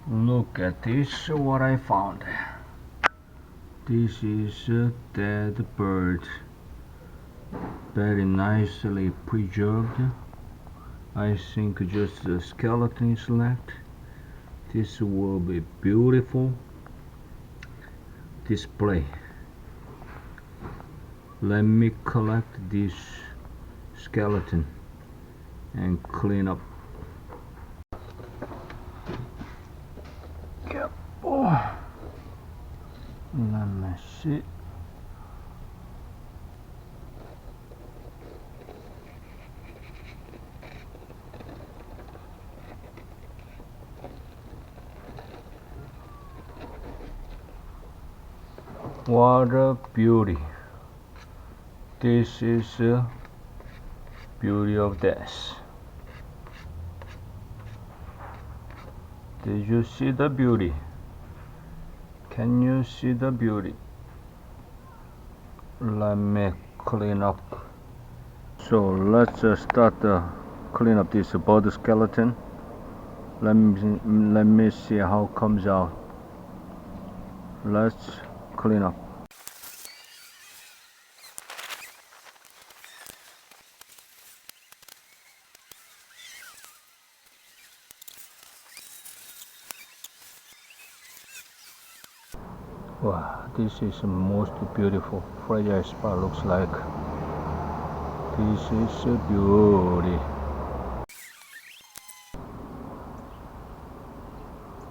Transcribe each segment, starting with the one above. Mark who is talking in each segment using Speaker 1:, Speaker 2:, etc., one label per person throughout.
Speaker 1: Look at this, what I found. This is a dead bird, very nicely preserved. I think just the skeleton is left. This will be beautiful display. Let me collect this skeleton and clean up. Let me see. What a beauty. This is the beauty of this. Did you see the beauty? Can you see the beauty? Let me clean up. So let's start clean up this bird skeleton. Let me see how it comes out. Let's clean up. Wow, this is the most beautiful fragile spot looks like. This is a beauty.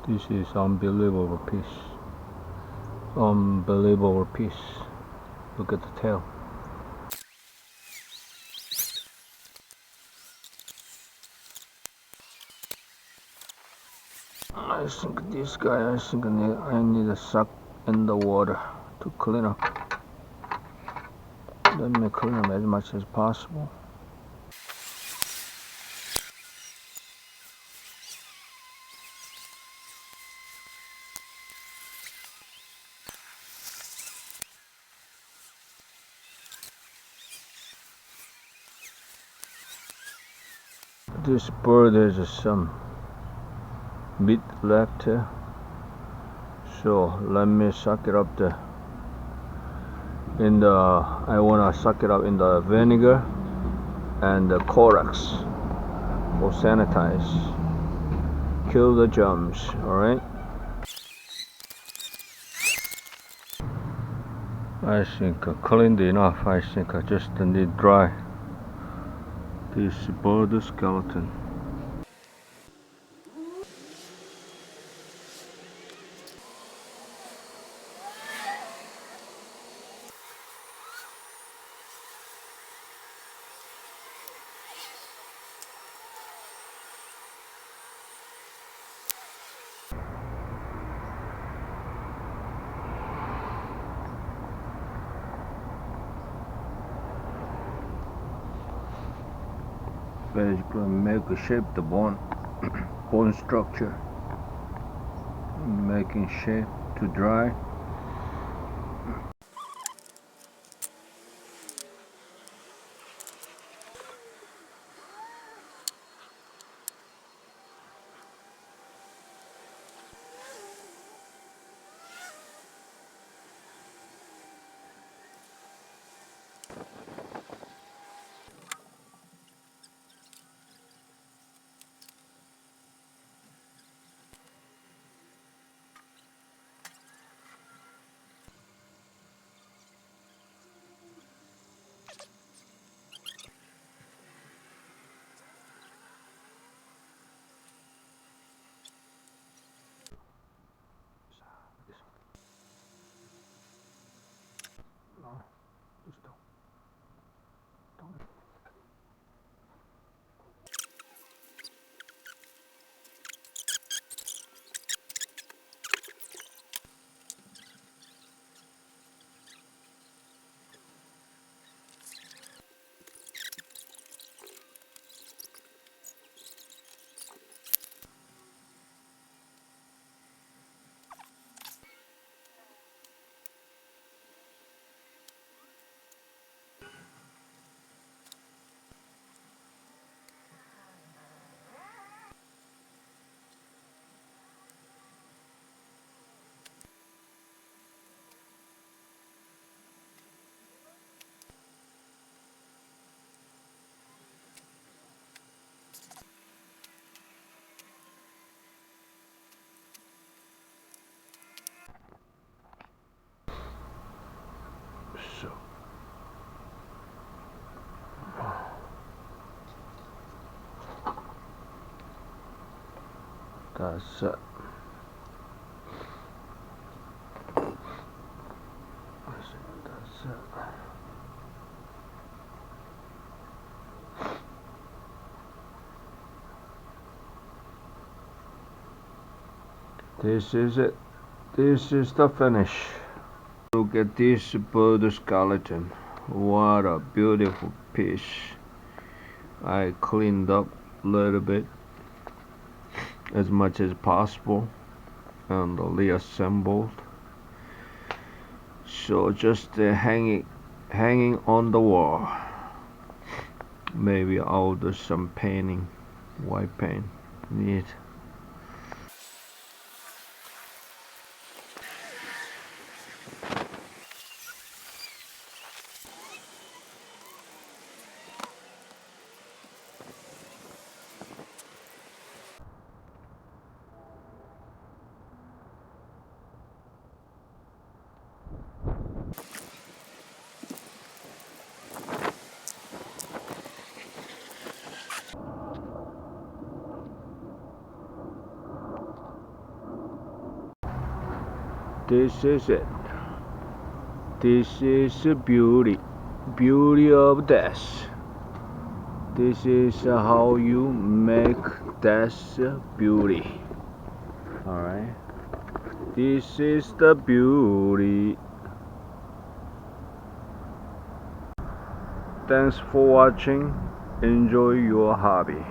Speaker 1: This is unbelievable piece. Unbelievable piece. Look at the tail. I think this guy, I need a sock in the water to clean up. Let me clean up as much as possible. This bird has some meat left here, so let me suck it up I wanna suck it up in the vinegar and the Corax or sanitize, kill the germs. Alright, I think I cleaned enough. I think I just need dry this bird skeleton. Basically make a shape the bone bone structure, making shape to dry. That's it. That's it. This is it. This is the finish. Look at this bird skeleton. What a beautiful piece. I cleaned up a little bit as much as possible and reassembled. So just hanging on the wall. Maybe I'll do some painting, white paint. Neat. This is it. This is the beauty of this. This is how you make this beauty. Alright. This is the beauty. Thanks for watching. Enjoy your hobby.